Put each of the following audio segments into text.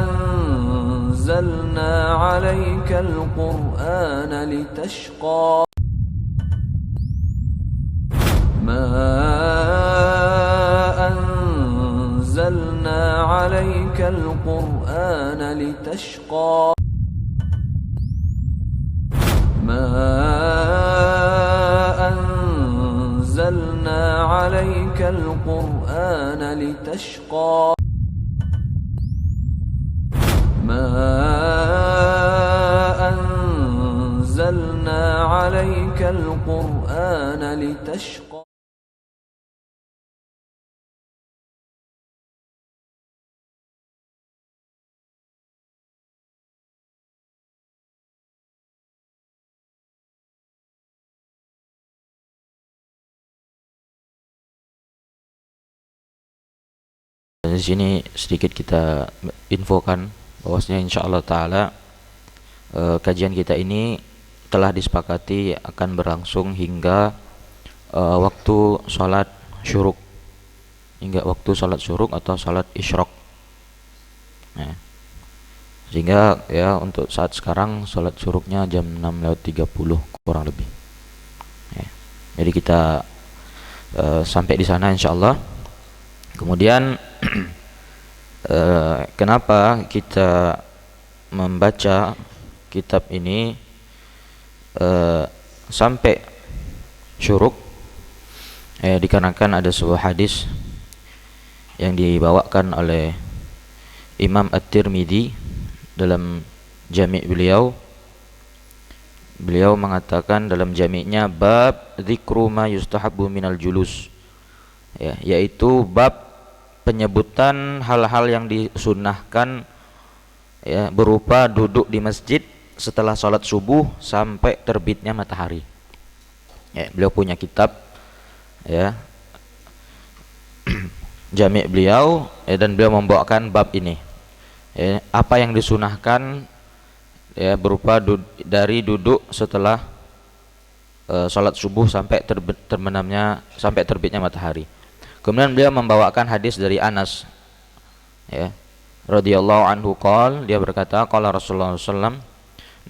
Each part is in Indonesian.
أنزلنا عليك القرآن لتشقى ما أنزلنا عليك القرآن لتشقى ما أنزلنا عليك القرآن لتشقى ما أنزلنا عليك القرآن لتشقى. Di sini sedikit kita infokan bahwasanya insyaallah taala kajian kita ini telah disepakati akan berlangsung hingga waktu salat syuruk, atau salat isyraq. Nah, sehingga ya untuk saat sekarang salat syuruknya jam 6:30 kurang lebih. Ya, jadi kita sampai di sana insyaallah. Kemudian kenapa kita membaca kitab ini sampai syuruk? Dikarenakan ada sebuah hadis yang dibawakan oleh Imam At-Tirmidzi dalam jami' beliau. Beliau mengatakan dalam jami'nya bab dzikru ma yustahabbu minal julus, yaitu bab penyebutan hal-hal yang disunnahkan berupa duduk di masjid setelah sholat subuh sampai terbitnya matahari. Beliau punya kitab jami' beliau dan beliau membawakan bab ini. Apa yang disunahkan berupa dari duduk setelah sholat subuh sampai terbitnya matahari. Kemudian beliau membawakan hadis dari Anas radhiyallahu anhu qala, dia berkata qala Rasulullah sallallahu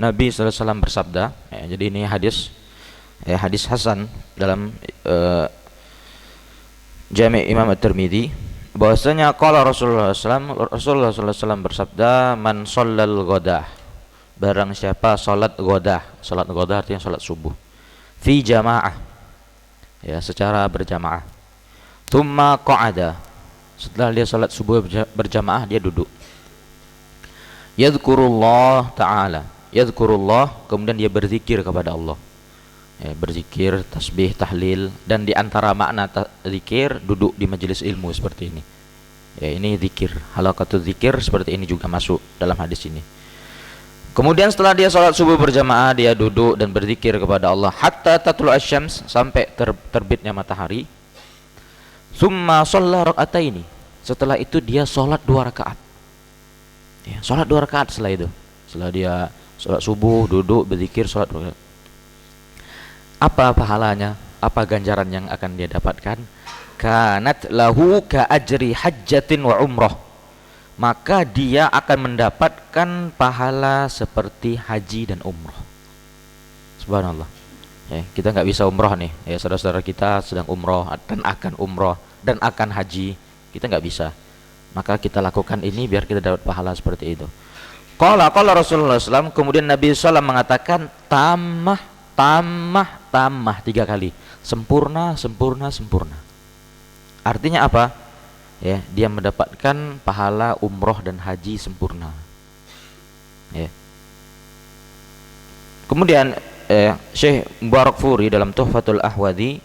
Nabi sallallahu alaihi wasallam bersabda. Jadi ini hadis hasan dalam Jami' Imam At-Tirmidzi, bahwasanya qala Rasulullah sallallahu alaihi wasallam bersabda man shallal ghadah, barang siapa salat ghadah artinya salat subuh, fi jamaah, secara berjamaah, thumma qa'ada, setelah dia salat subuh berjamaah dia duduk, yadhkurullah ta'ala, kemudian dia berzikir kepada Allah, berzikir, tasbih, tahlil, dan di antara makna zikir duduk di majelis ilmu seperti ini. Ini zikir, halaqatul zikir seperti ini juga masuk dalam hadis ini. Kemudian setelah dia salat subuh berjamaah dia duduk dan berzikir kepada Allah hatta tatlu asy-syams, sampai terbitnya matahari. Summa shalla raka'ataini, setelah itu dia sholat 2 rakaat. Sholat 2 rakaat setelah itu. Setelah dia sholat subuh, duduk, berzikir, sholat 2 rakaat. Apa pahalanya? Apa ganjaran yang akan dia dapatkan? Kanat lahu ka ajri hajjatin wa umrah, maka dia akan mendapatkan pahala seperti haji dan umrah. Subhanallah. Kita nggak bisa umroh nih, saudara-saudara kita sedang umroh dan akan umroh dan akan haji, kita nggak bisa. Maka kita lakukan ini biar kita dapat pahala seperti itu. Qala Rasulullah SAW, kemudian Nabi SAW mengatakan tamah 3 kali, sempurna. Artinya apa? Dia mendapatkan pahala umroh dan haji sempurna. Kemudian Syekh Mubarakfuri dalam Tuhfatul Ahwadhi,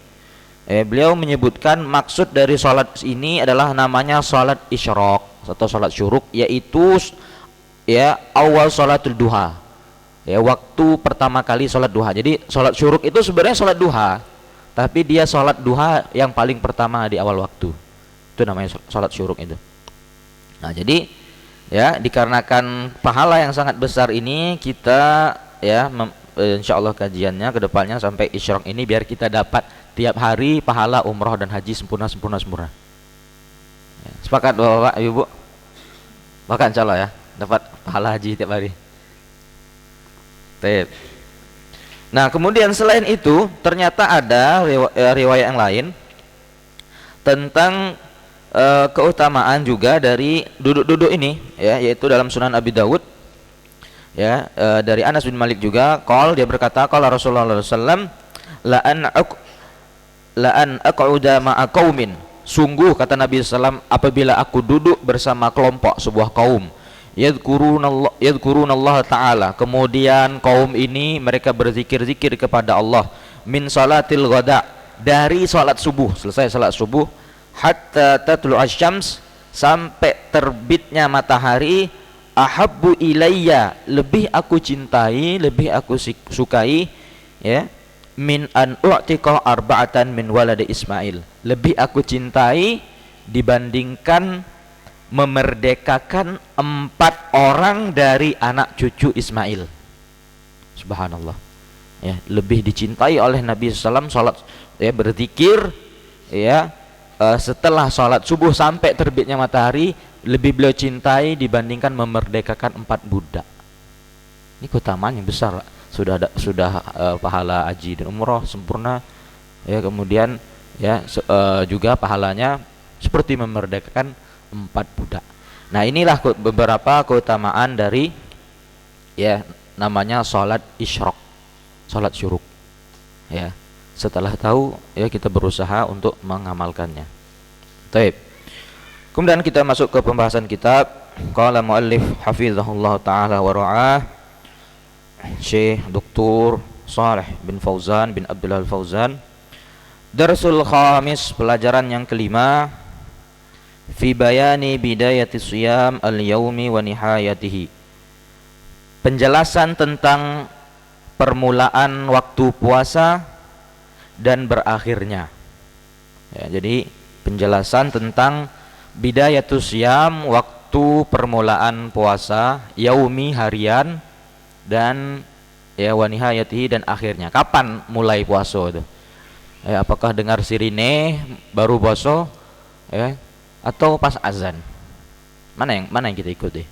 beliau menyebutkan maksud dari salat ini adalah namanya salat isyraq atau salat syuruk, yaitu awal salatul duha, waktu pertama kali salat duha. Jadi salat syuruk itu sebenarnya salat duha, tapi dia salat duha yang paling pertama di awal waktu. Itu namanya salat syuruk itu. Nah, jadi dikarenakan pahala yang sangat besar ini, kita insyaallah kajiannya ke depannya sampai isyraq ini biar kita dapat tiap hari pahala umroh dan haji sempurna. Sepakat Bapak Ibu? Bahkan insyaallah ya, dapat pahala haji tiap hari. Baik. Nah, kemudian selain itu ternyata ada riwayat yang lain tentang keutamaan juga dari duduk-duduk ini ya, yaitu dalam Sunan Abi Dawud ya, dari Anas bin Malik juga dia berkata qala Rasulullah sallallahu alaihi wasallam la an aq'uda ma'a qaumin, sungguh kata Nabi sallam, apabila aku duduk bersama kelompok sebuah kaum yadhkurunallaha ta'ala, kemudian kaum ini mereka berzikir-zikir kepada Allah, min salatil ghada, dari salat subuh, selesai salat subuh, hatta tatlu asyams, sampai terbitnya matahari, ahabbu ilayya, lebih aku cintai, lebih aku sukai ya, min an u'tiqa arba'atan min waladi Ismail, lebih aku cintai dibandingkan memerdekakan 4 orang dari anak cucu Ismail. Subhanallah ya, lebih dicintai oleh Nabi SAW salat ya, berzikir ya, setelah salat subuh sampai terbitnya matahari, lebih beliau cintai dibandingkan memerdekakan 4 budak. Ini keutamaan yang besar, sudah pahala haji dan umroh sempurna ya, kemudian ya juga pahalanya seperti memerdekakan 4 budak. Nah, inilah beberapa keutamaan dari ya namanya salat isyraq, salat syuruk ya. Setelah tahu ya, kita berusaha untuk mengamalkannya. Baik. Kemudian kita masuk ke pembahasan kitab. Qala muallif hafizahullah taala wa ra'ah, Syekh Dr. Shalih bin Fauzan bin Abdullah Fauzan, Darsul khamis, pelajaran yang kelima, fi bayani bidayati siyam al-yaumi wa nihayatihi, penjelasan tentang permulaan waktu puasa dan berakhirnya ya. Jadi penjelasan tentang bidayatus siyam, waktu permulaan puasa, yaumi harian, dan ya wa nihayatihi, dan akhirnya kapan mulai puasa itu ya, apakah dengar sirine baru puasa ya, atau pas azan, mana yang kita ikuti.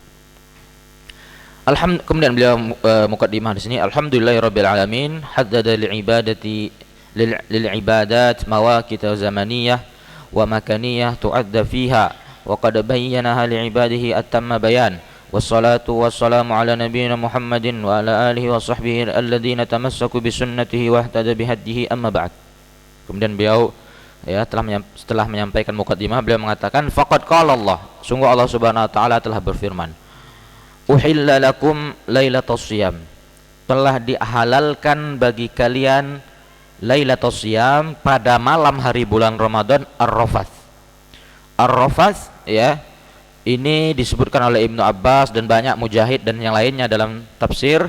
Kemudian beliau mukaddimah di sini, alhamdulillahirabbil alamin, haddada lil ibadat mawaqit zamaniyah wa makaniyah tu'adda fiha wa qad bayyanaha li ibadihi atamma bayan, wassalatu wassalamu ala nabiyyina Muhammadin wa ala alihi wa sahbihi alladhina tamassaku bi sunnatihi wa ihtada bi hadihi, amma ba'd. Kemudian beliau ya setelah menyampaikan mukaddimah, beliau mengatakan faqad qala Allah, sungguh Allah Subhanahu wa taala telah berfirman, uhilla lakum lailatus siyam, telah dihalalkan bagi kalian lailatus siyam, pada malam hari bulan Ramadan, ar-rafath. Ar-rafath ya, ini disebutkan oleh Ibnu Abbas dan banyak mujahid dan yang lainnya dalam tafsir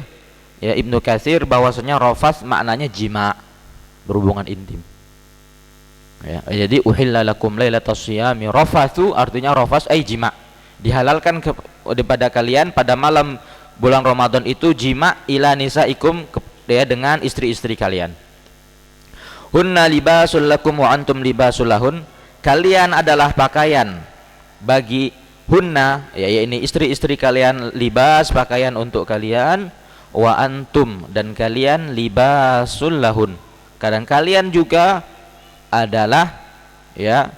ya, Ibnu Katsir, bahwasanya rafath maknanya jima, berhubungan intim. Ya, jadi uhilla lakum lailatus siyami rafathu, artinya rafas ay jima, dihalalkan kepada kalian pada malam bulan Ramadan itu jima ila nisaikum, ya, dengan istri-istri kalian. Hunna libasul lakum wa antum libasul lahun, kalian adalah pakaian bagi hunna ya, ini istri-istri kalian, libas pakaian untuk kalian, wa antum dan kalian libasul lahun, kadang kalian juga adalah ya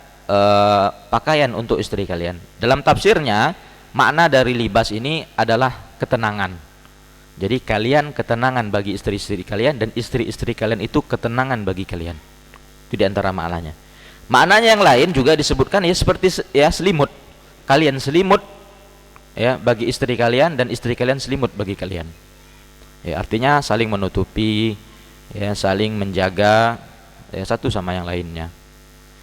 pakaian untuk istri kalian. Dalam tafsirnya, makna dari libas ini adalah ketenangan. Jadi kalian ketenangan bagi istri-istri kalian, dan istri-istri kalian itu ketenangan bagi kalian. Itu di antara maknanya. Maknanya yang lain juga disebutkan ya, seperti ya selimut. Kalian selimut ya bagi istri kalian, dan istri kalian selimut bagi kalian. Ya, artinya saling menutupi ya, saling menjaga ya, satu sama yang lainnya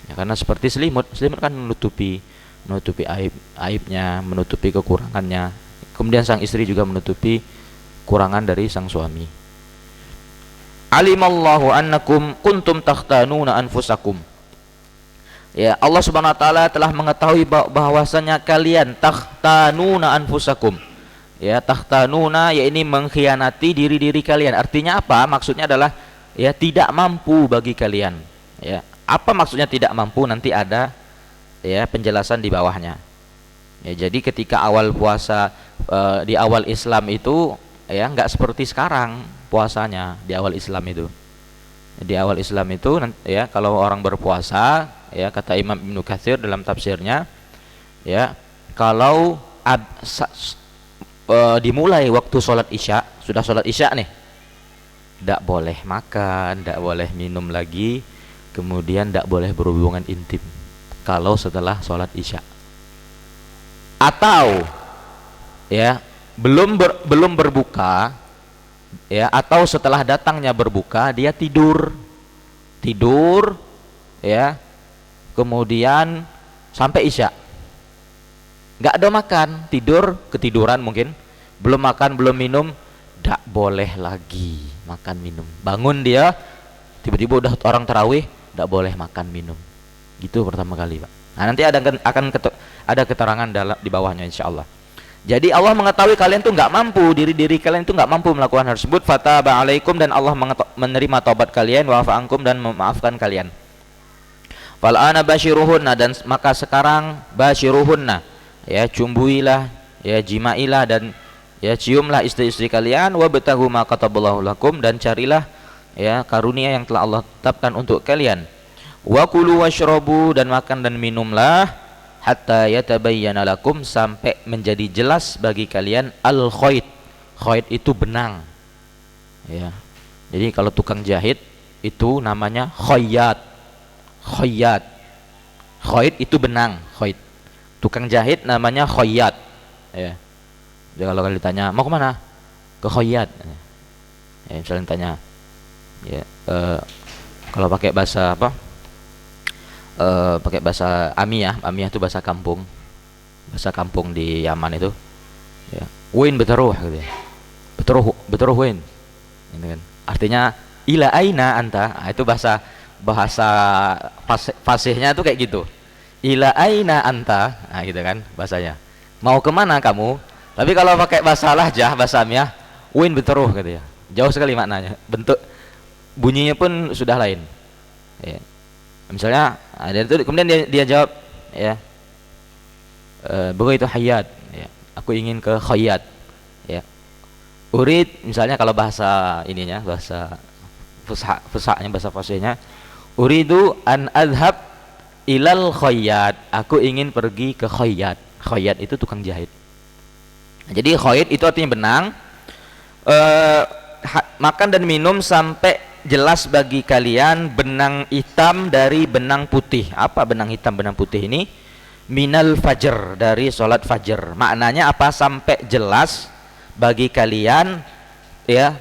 ya, karena seperti selimut kan menutupi aibnya, menutupi kekurangannya, kemudian sang istri juga menutupi kurangan dari sang suami. Alimallahu annakum kuntum takhtanuna anfusakum, ya, Allah Subhanahu wa taala telah mengetahui bahwasanya kalian takhtanuna anfusakum ya, takhtanuna ya, ini mengkhianati diri kalian. Artinya apa? Maksudnya adalah ya, tidak mampu bagi kalian ya. Apa maksudnya tidak mampu? Nanti ada ya penjelasan di bawahnya Ya, jadi ketika awal puasa di awal Islam itu ya nggak seperti sekarang puasanya di awal Islam itu. Di awal Islam itu ya kalau orang berpuasa ya kata Imam Ibnu Katsir dalam tafsirnya ya kalau dimulai waktu sholat isya, sudah sholat isya nih, tidak boleh makan, tidak boleh minum lagi, kemudian tidak boleh berhubungan intim kalau setelah sholat isya. Atau ya belum berbuka ya, atau setelah datangnya berbuka dia tidur ya, kemudian sampai isya nggak ada makan, ketiduran mungkin, belum makan belum minum, tidak boleh lagi makan minum. Bangun dia tiba-tiba udah orang tarawih, tidak boleh makan minum. Gitu pertama kali, Pak. Nah, nanti ada keterangan di bawahnya insyaallah. Jadi Allah mengetahui kalian tuh nggak mampu, diri kalian itu nggak mampu melakukan hal tersebut. Fataba alaikum, dan Allah menerima taubat kalian, wa fa'ankum, dan memaafkan kalian. Fal ana basyiruhunna, dan maka sekarang basyiruhunna, ya cumbuilah, ya jimailah, dan ya ciumlah istri-istri kalian, wa batahu ma kataballahu lakum, dan carilah ya karunia yang telah Allah tetapkan untuk kalian. Wa kulu washrabu, dan makan dan minumlah, hatta yatabayyana lakum, sampai menjadi jelas bagi kalian al-khayt. Khayt itu benang. Ya. Jadi kalau tukang jahit itu namanya khayyat. Khayyat. Khayt itu benang, khayt. Tukang jahit namanya khayyat. Ya. Jadi kalau kalian ditanya, "Mau kemana?" "Ke khayyat." Ya, misalnya tanya, ya, kalau pakai bahasa apa? Pakai bahasa Amiyah itu bahasa kampung di Yaman itu ya, win betaruh gitu ya, betaruh win gitu kan, artinya ila aina anta. Nah, itu bahasa fasihnya itu kayak gitu, ila aina anta, nah gitu kan bahasanya, mau kemana kamu. Tapi kalau pakai bahasa lahjah, bahasa Amiyah, win betaruh gitu ya, jauh sekali maknanya, bentuk bunyinya pun sudah lain ya. Misalnya ada itu, kemudian dia jawab ya, begitu hayat ya, aku ingin ke khayyat ya. Urid, misalnya kalau bahasa ininya, bahasa fusahnya, bahasa fasihnya, uridu an adhab ilal khayyat, aku ingin pergi ke khayyat. Khayyat itu tukang jahit. Jadi khayyat itu artinya benang. Makan dan minum sampai jelas bagi kalian benang hitam dari benang putih. Apa benang hitam benang putih ini? Minal fajr, dari sholat fajr. Maknanya apa? Sampai jelas bagi kalian ya,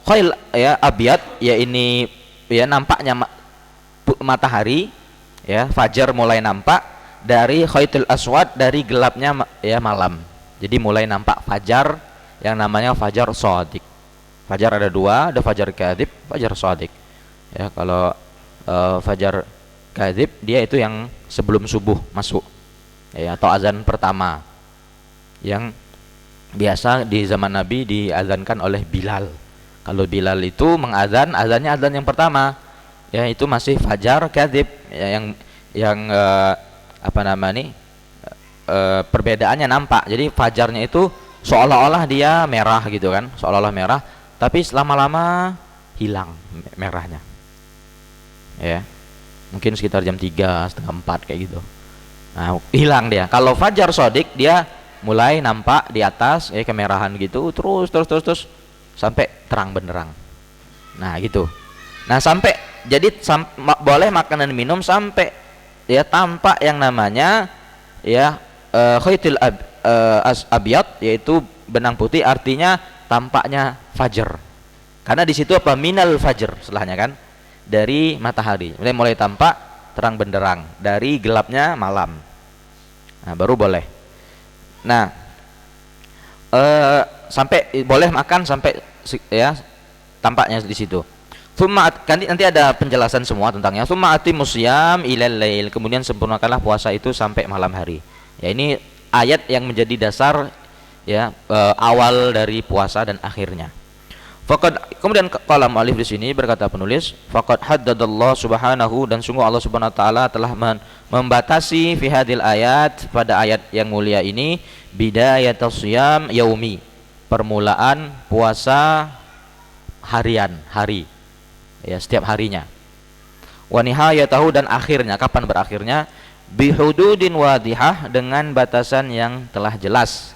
khail ya abyad, ya ini ya nampaknya matahari ya, fajar mulai nampak, dari khaitul aswad, dari gelapnya ya malam. Jadi mulai nampak fajar yang namanya fajar shadiq. Fajar ada dua, ada fajar kadhib, fajar shadiq. Ya, kalau fajar kadhib dia itu yang sebelum subuh masuk, ya, atau azan pertama, yang biasa di zaman Nabi diazankan oleh Bilal. Kalau Bilal itu mengazan, azannya azan yang pertama, ya itu masih fajar kadhib, ya, yang apa namanya, perbedaannya nampak. Jadi fajarnya itu seolah-olah dia merah gitu kan, seolah-olah merah, tapi lama-lama hilang merahnya ya, mungkin sekitar jam 3, setengah 4 kayak gitu. Nah, hilang dia. Kalau fajar shadiq dia mulai nampak di atas ya, kemerahan gitu, terus sampai terang benderang. Nah gitu. Nah sampai jadi boleh makan dan minum sampai ya tampak yang namanya ya khaytul abyad, yaitu benang putih, artinya tampaknya fajar. Karena di situ apa? Minal fajar, setelahnya kan, dari matahari. Mulai tampak terang benderang dari gelapnya malam. Nah, baru boleh. Nah, sampai boleh makan sampai ya tampaknya di situ. Nanti ada penjelasan semua tentangnya. Tsumma atimus syiyam ilal lail, kemudian sempurnakanlah puasa itu sampai malam hari. Ya, ini ayat yang menjadi dasar ya awal dari puasa dan akhirnya. Kemudian qala mu'allif di sini berkata penulis, faqad haddadallahu subhanahu, dan sungguh Allah Subhanahu wa taala telah membatasi fi hadil ayat, pada ayat yang mulia ini, bidayatus shiyam yaumi, permulaan puasa harian, hari, ya, setiap harinya. Wa nihayatahu, dan akhirnya, kapan berakhirnya, bihududin wadihah, dengan batasan yang telah jelas,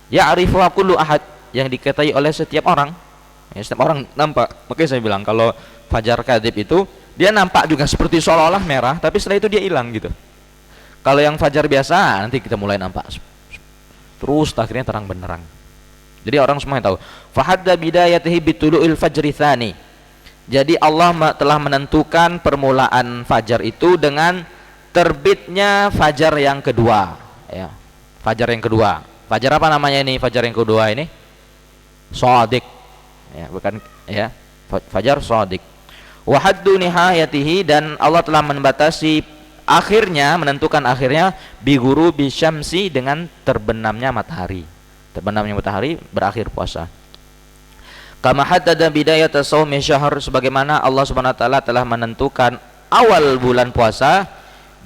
ya'rifuha kullu ahad, yang diketahui oleh setiap orang. Ya, setiap orang nampak. Makanya saya bilang kalau fajar kadhib itu dia nampak juga seperti seolah-olah merah, tapi setelah itu dia hilang gitu. Kalau yang fajar biasa nanti kita mulai nampak terus akhirnya terang benderang. Jadi orang semua tahu. Fahadda bidayatihi bitulu'il fajri tsani. Jadi Allah telah menentukan permulaan fajar itu dengan terbitnya fajar yang kedua, ya. Fajar yang kedua. Fajar apa namanya ini? Fajar yang kedua ini shadiq. Ya, bukan, ya. Fajar shadiq. Wa haddu nihayatihi, dan Allah telah membatasi akhirnya, menentukan akhirnya, bi ghurubi syamsi, dengan terbenamnya matahari. Terbenamnya matahari berakhir puasa. Kama haddada bidayat shaumi syahr, sebagaimana Allah Subhanahu wa taala telah menentukan awal bulan puasa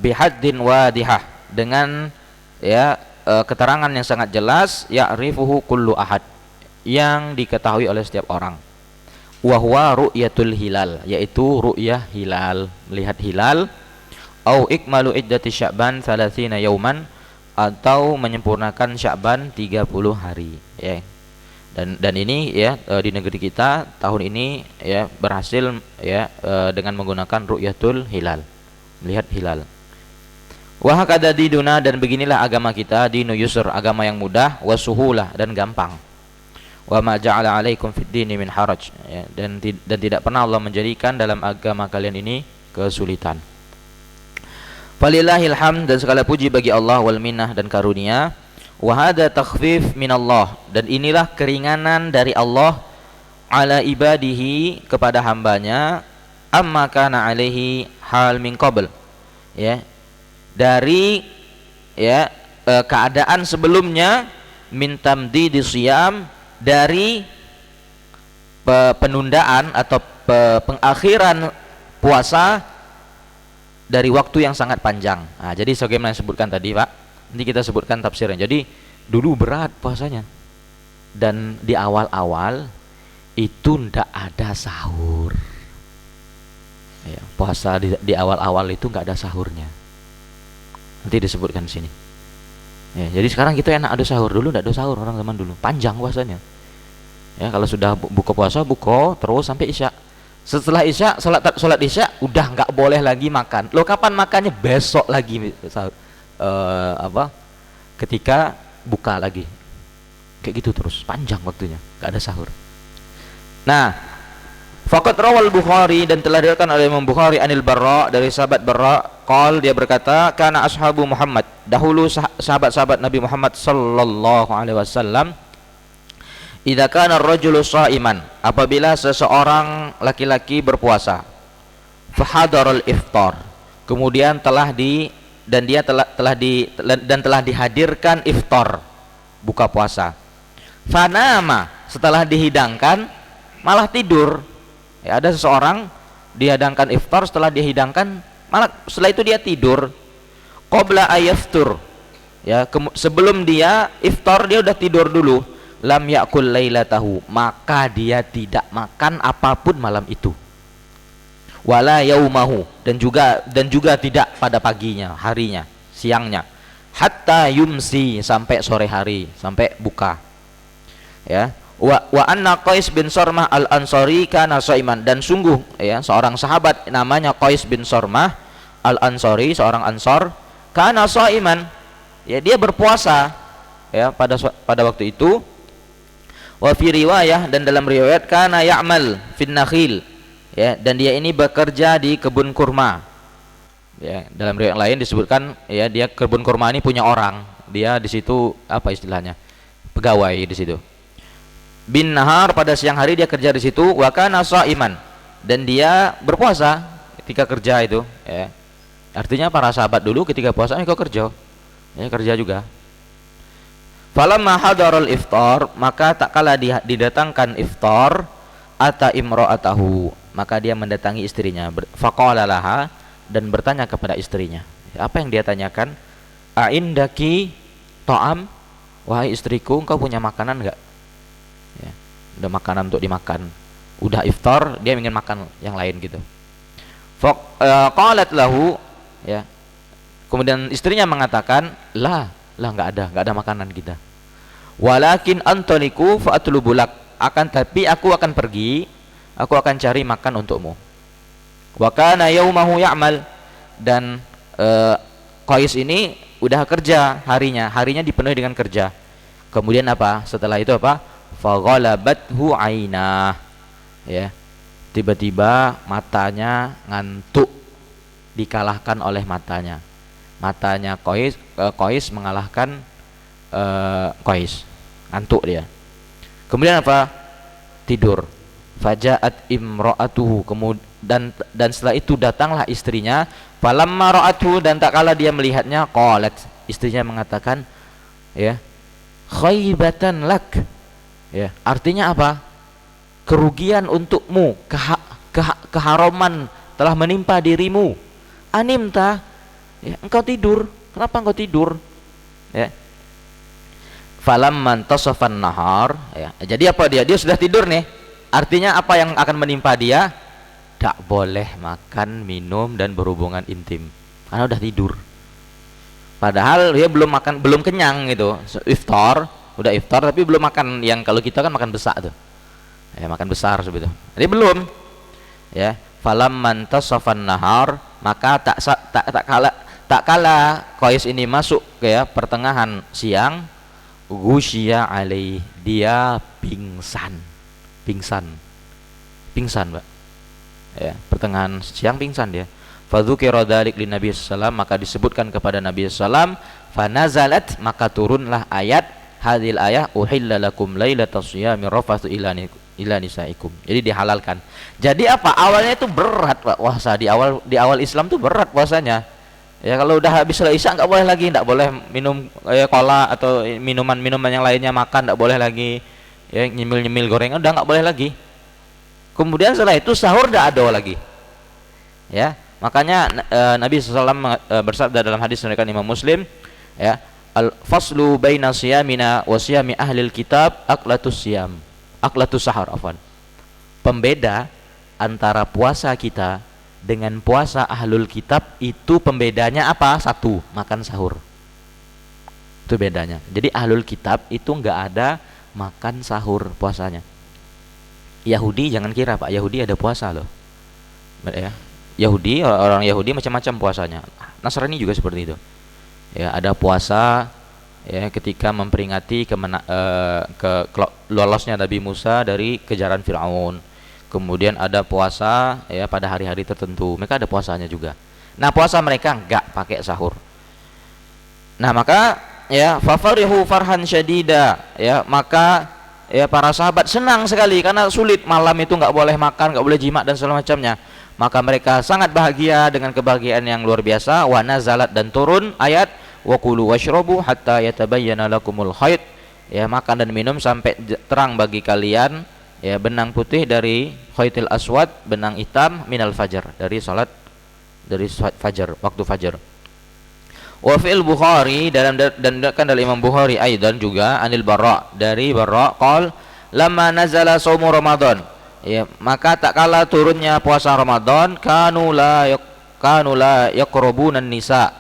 bihaddin wadihah, dengan, ya, keterangan yang sangat jelas, ya'rifuhu kullu ahad, yang diketahui oleh setiap orang. Wa huwa ru'yatul hilal, yaitu ru'yah hilal, melihat hilal, au ikmalu iddati sya'ban 30 yauman, atau menyempurnakan Sya'ban 30 hari, ya. Dan ini, ya, di negeri kita tahun ini, ya, berhasil, ya, dengan menggunakan ru'yatul hilal, melihat hilal. Wa hakadha dinuna, dan beginilah agama kita, dinu yusr, agama yang mudah, wasuhulah, dan gampang. Wa ma ja'ala 'alaikum fid dini min haraj, ya, dan tidak pernah Allah menjadikan dalam agama kalian ini kesulitan. Falillahil hamd, dan segala puji bagi Allah, wal minnah, dan karunia. Wa hadza takhfif minallah, dan inilah keringanan dari Allah, ala ibadihi, kepada hambanya, amma kana alaihi hal min qabl, ya, dari, ya, keadaan sebelumnya, min tamdidi siyam, dari penundaan atau pengakhiran puasa dari waktu yang sangat panjang. Nah, jadi sebagaimana yang disebutkan tadi, Pak, nanti kita sebutkan tafsirnya. Jadi dulu berat puasanya, dan di awal-awal itu ndak ada sahur, ya, puasa di awal-awal itu nggak ada sahurnya, nanti disebutkan di sini, ya. Jadi sekarang kita enak ada sahur, dulu ndak ada sahur orang zaman dulu, panjang puasanya, ya. Kalau sudah buka puasa, buka terus sampai isya. Setelah isya, sholat isya, udah nggak boleh lagi makan. Lo kapan makannya? Besok lagi, ketika buka lagi, kayak gitu terus, panjang waktunya, nggak ada sahur. Nah, faqad rawal Bukhari, dan telah diriwayatkan oleh Imam Bukhari, anil Barra, dari sahabat Barra, qol, dia berkata, kana ashabu Muhammad, dahulu sahabat-sahabat Nabi Muhammad sallallahu alaihi wasallam, idza kana ar-rajulu sha'iman, apabila seseorang laki-laki berpuasa, fahadarul iftar, kemudian telah dihadirkan iftar, buka puasa, fanama, setelah dihidangkan malah tidur, ya. Ada seseorang dihidangkan iftar, setelah dihidangkan malah setelah itu dia tidur, qabla ayaftur, ya, sebelum dia iftar dia udah tidur dulu, lam yakul lailatahu, maka dia tidak makan apapun malam itu, wala yaumahu, dan juga tidak pada paginya, harinya, siangnya, hatta yumsi, sampai sore hari, sampai buka, ya. Wa anna Qais bin Sarmah al-Ansari kana shaiman, dan sungguh, ya, seorang sahabat namanya Qais bin Sarmah al-Ansari, seorang Ansar, kana shaiman, ya, dia berpuasa, ya, pada waktu itu. Wa fi riwayah, dan dalam riwayat, kana ya'mal fin nakhil, ya, dan dia ini bekerja di kebun kurma, ya. Dalam riwayat lain disebutkan, ya, dia kebun kurma ini punya orang, dia di situ, apa istilahnya, pegawai di situ. Bin nahar, pada siang hari dia kerja di situ. Wa kana shaiman, dan dia berpuasa ketika kerja itu, ya. Artinya para sahabat dulu ketika puasa kok kerja, ya, kerja juga. Falamma hadarul iftar, maka tak kala didatangkan iftar, ata imra'atahu, maka dia mendatangi istrinya, faqala laha, dan bertanya kepada istrinya. Apa yang dia tanyakan? Aindaki ta'am, wahai istriku, engkau punya makanan enggak? Ya, ada makanan untuk dimakan. Udah iftar, dia ingin makan yang lain gitu. Qalat lahu, ya. Kemudian istrinya mengatakan, lah enggak ada makanan kita. Walakin antoniku fa'atlubu lak, akan tapi aku akan pergi, aku akan cari makan untukmu. Wa kana yaumahu ya'mal, dan Qais ini udah kerja harinya dipenuhi dengan kerja. Kemudian apa? Setelah itu apa? Faghalabathu ainah. Ya. Tiba-tiba matanya ngantuk, dikalahkan oleh matanya. Matanya Qais mengalahkan Qais. Ngantuk dia. Kemudian apa? Tidur. Faja'at imra'atuhu, kemudian dan setelah itu datanglah istrinya. Falamma ra'atuhu, dan tak kala dia melihatnya, qalat, istrinya mengatakan, ya, khaybatan lak. Ya, artinya apa? Kerugian untukmu, keharaman telah menimpa dirimu. Animta, ya, engkau tidur. Kenapa engkau tidur? Ya. Falamman tasafan nahar, ya. Jadi apa dia? Dia sudah tidur nih. Artinya apa yang akan menimpa dia? Tak boleh makan, minum, dan berhubungan intim karena udah tidur. Padahal dia belum makan, belum kenyang gitu. Iftar, udah iftar tapi belum makan, yang kalau kita kan makan besar tuh. Ya, makan besar seperti itu. Jadi belum. Ya, falamman tasafan nahar, maka tak kala Qais ini masuk ke, ya, pertengahan siang, ghusyiya alaih, dia pingsan, Mbak. Ya, pertengahan siang pingsan dia. Fadzukira dzalik lin Nabi sallallahu, maka disebutkan kepada Nabi sallallahu, fanazalat, maka turunlah ayat, hadil ayah, uhilla lakum lailatas siyami rafathu ila nisaikum. Jadi dihalalkan. Jadi apa? Awalnya itu berat, Pak, puasa di awal Islam tuh berat puasanya. Ya, kalau udah habis isya enggak boleh lagi, enggak boleh minum cola atau minuman yang lainnya, makan enggak boleh lagi. Ya, nyemil gorengan udah enggak boleh lagi. Kemudian setelah itu sahur enggak ada lagi. Ya, makanya Nabi SAW bersabda dalam hadis riwayat Imam Muslim, ya, al faslu baina siyamina wa siyami ahlil kitab aklatus sahar, afwan. Pembeda antara puasa kita dengan puasa ahlul kitab itu pembedanya apa? Satu, makan sahur. Itu bedanya. Jadi ahlul kitab itu enggak ada makan sahur puasanya. Yahudi jangan kira, Pak, Yahudi ada puasa loh. Ya. Yahudi, orang Yahudi macam-macam puasanya. Nasrani juga seperti itu. Ya, ada puasa, ya, ketika memperingati lolosnya Nabi Musa dari kejaran Firaun. Kemudian ada puasa, ya, pada hari-hari tertentu. Mereka ada puasanya juga. Nah, puasa mereka enggak pakai sahur. Nah, maka, ya, fafarihu farhan syadida, ya, maka, ya, para sahabat senang sekali karena sulit malam itu enggak boleh makan, enggak boleh jima dan segala macamnya. Maka mereka sangat bahagia dengan kebahagiaan yang luar biasa. Wa nazalat, dan turun ayat, wa kulu washrabu hatta yatabayyana lakumul khayt, ya, makan dan minum sampai terang bagi kalian, ya, benang putih dari khaytil aswad, benang hitam minal fajar, dari fajar, waktu fajar. Wa fil Bukhari, dan kan dari Imam Bukhari aidan juga anil Bara, dari Bara qol lamma nazala shaumu Ramadan, ya, maka tak kala turunnya puasa Ramadan, kanu la yaqrabuna nisa,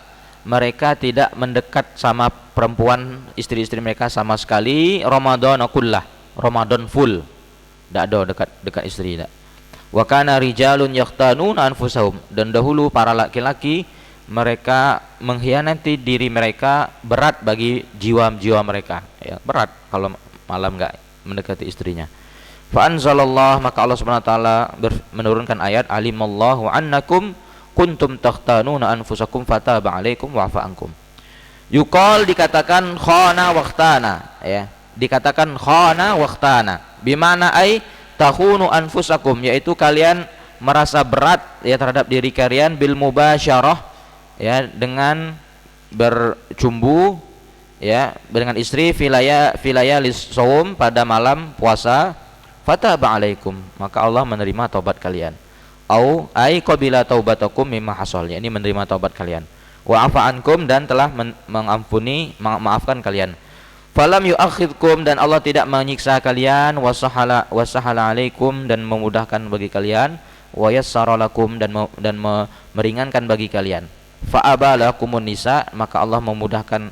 mereka tidak mendekat sama perempuan, istri-istri mereka sama sekali. Ramadan kullah, Ramadan full, tidak ada dekat istri, tidak. Wa kana rijalun yaqtanuna anfusahum, dan dahulu para laki-laki mereka mengkhianati diri mereka, berat bagi jiwa mereka, ya, berat kalau malam enggak mendekati istrinya. Fa anzalallah, maka Allah Subhanahu wa taala menurunkan ayat, alimallahu annakum kuntum takhtanuna anfusakum fataba alaikum wa afa ankum. Yuqal, dikatakan khana waqtana, ya, dikatakan khana waqtana bimana ai takhunu anfusakum, yaitu kalian merasa berat, ya, terhadap diri kalian, bil mubasyarah, ya, dengan bercumbu, ya, dengan istri filaya lis saum, pada malam puasa, fataba alaikum, maka Allah menerima taubat kalian. Au ai qabila taubatakum mimma hasalnya, ini menerima taubat kalian. Wa afa ankum, dan telah mengampuni, maafkan kalian. Falam yu'akhidkum, dan Allah tidak menyiksa kalian. Wasahala alaikum, dan memudahkan bagi kalian. Wa yassara lakum, dan meringankan bagi kalian. Fa'abalakumun nisa, maka Allah memudahkan,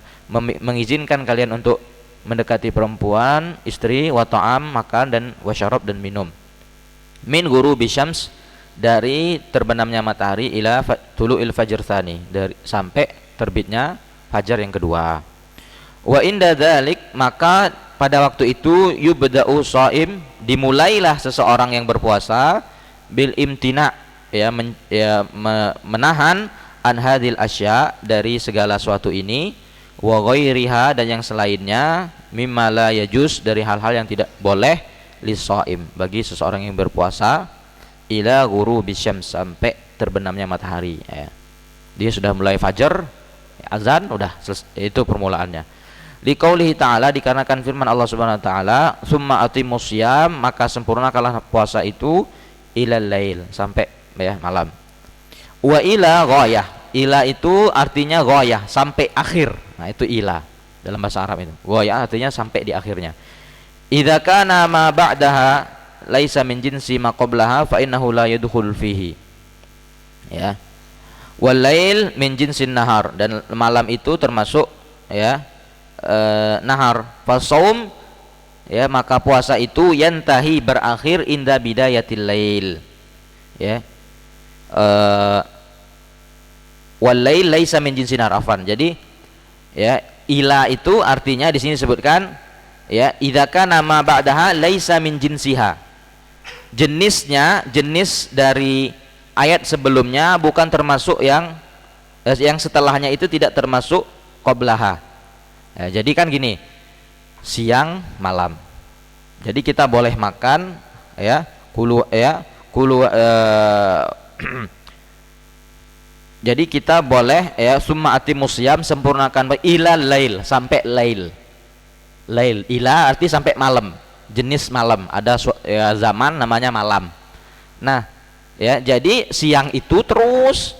mengizinkan kalian untuk mendekati perempuan, istri, wa ta'am, makan, dan wasyarab, dan minum. Min ghurubi syams, dari terbenamnya matahari, ila tulu'il fajr tsani, dari sampai terbitnya fajar yang kedua. Wa inda dzalik, maka pada waktu itu yubda'u shaim, dimulailah seseorang yang berpuasa bil imtina, menahan an hadil asya, dari segala suatu ini, wa ghairiha, dan yang selainnya, mimma la yajuz, dari hal-hal yang tidak boleh lis-shaim, bagi seseorang yang berpuasa, ila ghurubi syams, sampai terbenamnya matahari, ya. Dia sudah mulai fajar, azan, udah itu permulaannya. Liqaulihi ta'ala, dikarenakan firman Allah Subhanahu wa taala, summa atimus syiyam, maka sempurnakanlah puasa itu, ilal lail, sampai malam. Wa ila ghayah, ila itu artinya ghayah, sampai akhir. Nah, itu ila dalam bahasa Arab itu. Ghayah artinya sampai di akhirnya. Idza kana ma ba'daha laisa min jinsi ma qablaha fa innahu la yadkhul fihi. Ya. Wal lail min jinsin nahar, dan malam itu termasuk nahar. Fasaum, maka puasa itu yantahi, berakhir, inda bidayatil lail. Wal lail laisa min jinsin nahar, afan. Jadi ila itu artinya di sini disebutkan idza kana ma ba'daha laisa min jinsiha. Jenisnya, jenis dari ayat sebelumnya bukan termasuk yang setelahnya, itu tidak termasuk qablaha. Jadi kan gini, siang malam. Jadi kita boleh makan jadi kita boleh summa atimus syiyam, sempurnakan ilal lail, sampai lail. Lail ila arti sampai malam, jenis malam, ada zaman namanya malam. Nah, jadi siang itu terus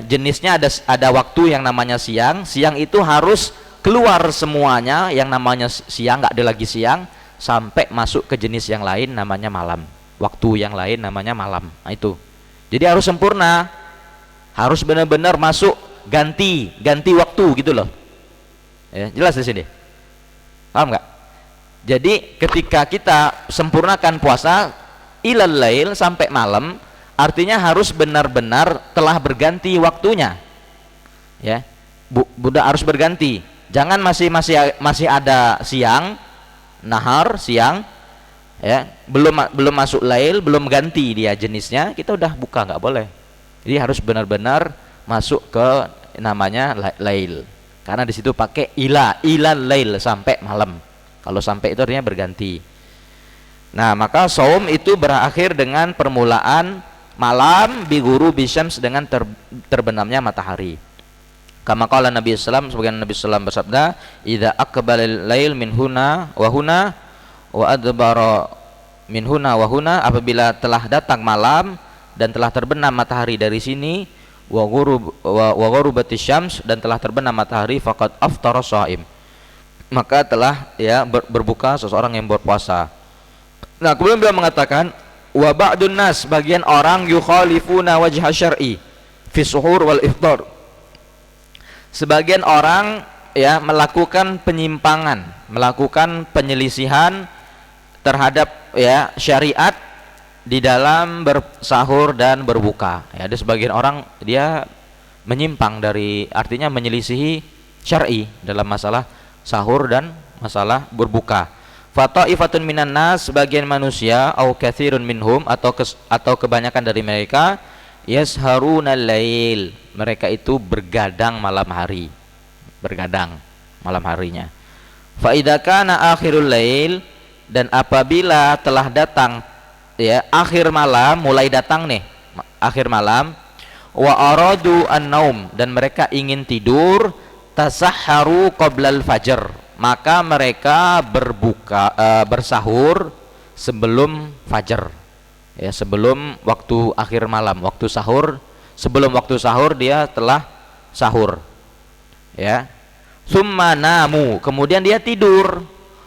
jenisnya ada waktu yang namanya siang. Siang itu harus keluar semuanya yang namanya siang, nggak ada lagi siang, sampai masuk ke jenis yang lain namanya malam. Waktu yang lain namanya malam. Nah, itu. Jadi harus sempurna. Harus benar-benar masuk ganti waktu gitu loh. Jelas di sini. Paham nggak? Jadi ketika kita sempurnakan puasa ilal lail, sampai malam, artinya harus benar-benar telah berganti waktunya. Budak harus berganti. Jangan masih ada siang, nahar, siang, belum masuk lail, belum ganti dia jenisnya, kita udah buka, nggak boleh. Jadi harus benar-benar masuk ke namanya lail. Karena di situ pakai ilal lail, sampai malam. Kalau sampai itu artinya berganti. Nah, maka saum itu berakhir dengan permulaan malam, bi ghurubi syams, dengan terbenamnya matahari. Kama qala Nabi sallallahu alaihi wasallam, sebagian Nabi sallallahu alaihi wasallam bersabda, idza aqbalal lail min huna wa huna wa adbara min huna wa huna, apabila telah datang malam dan telah terbenam matahari dari sini, wa ghurubatis syams, dan telah terbenam matahari, faqad aftara shaim, maka telah berbuka seseorang yang berpuasa. Nah, kemudian beliau mengatakan, wa ba'dun nas, bagian orang, yukhalifuna wajha syar'i fi suhur wal iftar, sebagian orang melakukan penyimpangan, melakukan penyelisihan terhadap syariat di dalam bersahur dan berbuka. Ada sebagian orang dia menyimpang dari, artinya menyelisihi syar'i dalam masalah sahur dan masalah berbuka. Fataifatun minan nas, sebagian manusia, au katsirun minhum, atau kebanyakan dari mereka, yasharuna lail, mereka itu bergadang malam hari, bergadang malam harinya. Fa idza kana akhirul lail, dan apabila telah datang akhir malam, mulai datang nih akhir malam, wa aradu an-naum, dan mereka ingin tidur, tasahharu qoblal fajr, maka mereka bersahur sebelum fajar, ya, sebelum waktu akhir malam, waktu sahur. Sebelum waktu sahur dia telah sahur, ya. Summa namu, kemudian dia tidur.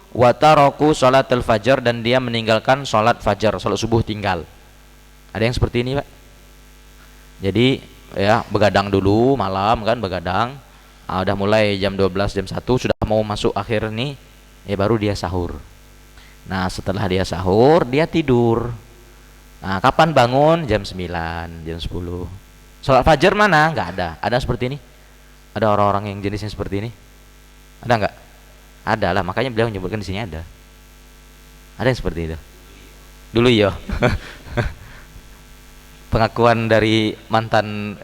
Wa taraku sholatul fajar, dan dia meninggalkan sholat fajar, sholat subuh tinggal. Ada yang seperti ini, Pak? Jadi ya, begadang dulu malam kan, begadang. Udah mulai jam 12, jam 1 sudah mau masuk akhir nih, ya baru dia sahur. Nah, setelah dia sahur, dia tidur. Nah, kapan bangun? Jam 9, jam 10. Sholat fajar mana? Nggak ada. Ada seperti ini? Ada orang-orang yang jenisnya seperti ini? Ada nggak? Ada lah, makanya beliau menyebutkan di sini ada. Ada yang seperti itu? Dulu ya. Pengakuan dari mantan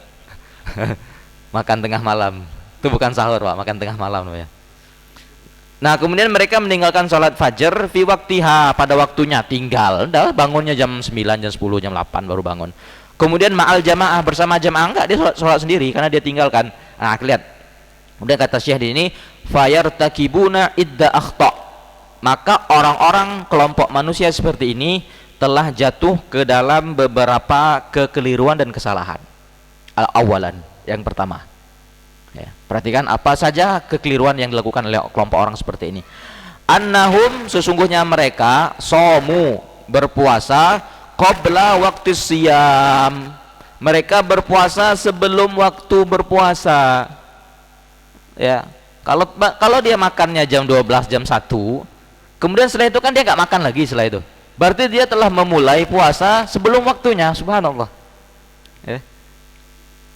makan tengah malam. Itu bukan sahur, Pak, makan tengah malam ya. Nah, kemudian mereka meninggalkan sholat fajar fi waktiha, pada waktunya, tinggal. Udah bangunnya jam 9, jam 10, jam 8 baru bangun. Kemudian ma'al jamaah, bersama jamaah, enggak, dia sholat sendiri karena dia tinggalkan. Nah, lihat. Kemudian kata Syekh di sini, fayartakibuna idda akhta. Maka orang-orang kelompok manusia seperti ini telah jatuh ke dalam beberapa kekeliruan dan kesalahan. Al-awalan, yang pertama. Ya, perhatikan apa saja kekeliruan yang dilakukan oleh kelompok orang seperti ini. Annahum, sesungguhnya mereka, somu, berpuasa, qabla waktu siyam, mereka berpuasa sebelum waktu berpuasa. Ya, kalau dia makannya jam 12, jam 1, kemudian setelah itu kan dia nggak makan lagi setelah itu. Berarti dia telah memulai puasa sebelum waktunya. Subhanallah. Ya.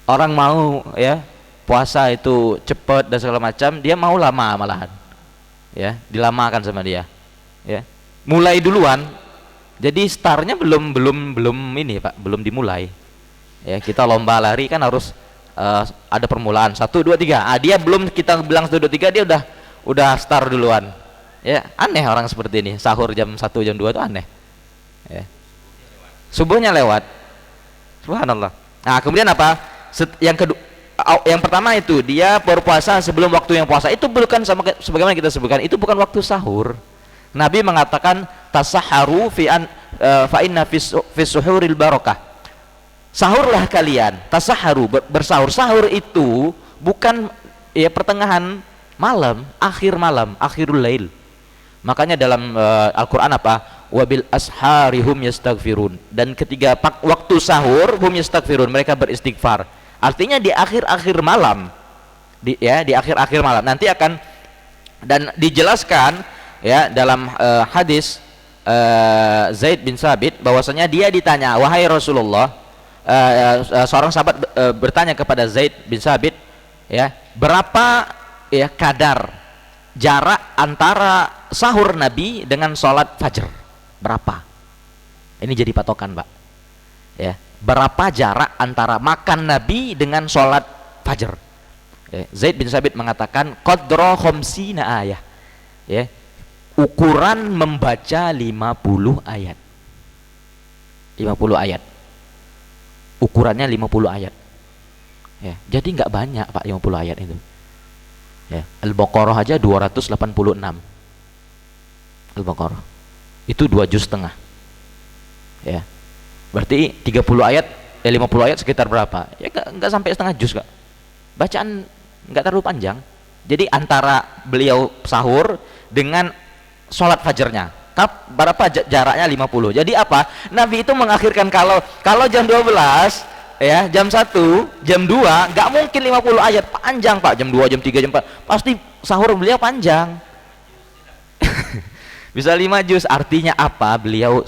Orang mau, ya, puasa itu cepat dan segala macam, dia mau lama malahan, ya, dilamakan sama dia, ya, mulai duluan. Jadi startnya belum ini, Pak, belum dimulai, ya. Kita lomba lari kan harus ada permulaan 1, 2, 3. Dia belum kita bilang 1, 2, 3 dia udah start duluan, ya. Aneh orang seperti ini, sahur jam 1, jam 2 itu aneh, ya. Subuhnya lewat, subhanallah. Nah, kemudian apa? Yang kedua, yang pertama itu dia berpuasa sebelum waktu yang puasa, itu bukan sama sebagaimana kita sebutkan, itu bukan waktu sahur. Nabi mengatakan tasahharu fa inna fis suhuril barakah. Sahurlah kalian, tasahharu, bersahur. Sahur itu bukan ya pertengahan malam, akhirul lail. Makanya dalam Al-Qur'an apa? Wabil asharihum yastaghfirun. Dan ketika waktu sahur hum yastaghfirun, mereka beristighfar. Artinya di akhir-akhir malam, di akhir-akhir malam nanti akan, dan dijelaskan ya dalam hadis Zaid bin Sabit bahwasanya dia ditanya, wahai Rasulullah, seorang sahabat bertanya kepada Zaid bin Sabit, ya, berapa ya kadar jarak antara sahur Nabi dengan sholat fajar, berapa? Ini jadi patokan, Pak, ya. Berapa jarak antara makan Nabi dengan sholat fajar? Zaid bin Sabit mengatakan qadra khamsina ayah, ya, ukuran membaca 50 ayat. 50 ayat. Ukurannya 50 ayat. Ya, jadi nggak banyak, Pak, 50 ayat itu. Ya, Al-Baqarah aja 286. Al-Baqarah. Itu 2 juz setengah. Ya. Berarti 30 ayat, 50 ayat sekitar berapa? Ya enggak sampai setengah juz, Kak. Bacaan enggak terlalu panjang. Jadi antara beliau sahur dengan sholat fajarnya, berapa jaraknya? 50. Jadi apa? Nabi itu mengakhirkan, kalau jam 12, ya, jam 1, jam 2, enggak mungkin 50 ayat, panjang, Pak. Jam 2, jam 3, jam 4, pasti sahur beliau panjang. Bisa 5 juz. Artinya apa? Beliau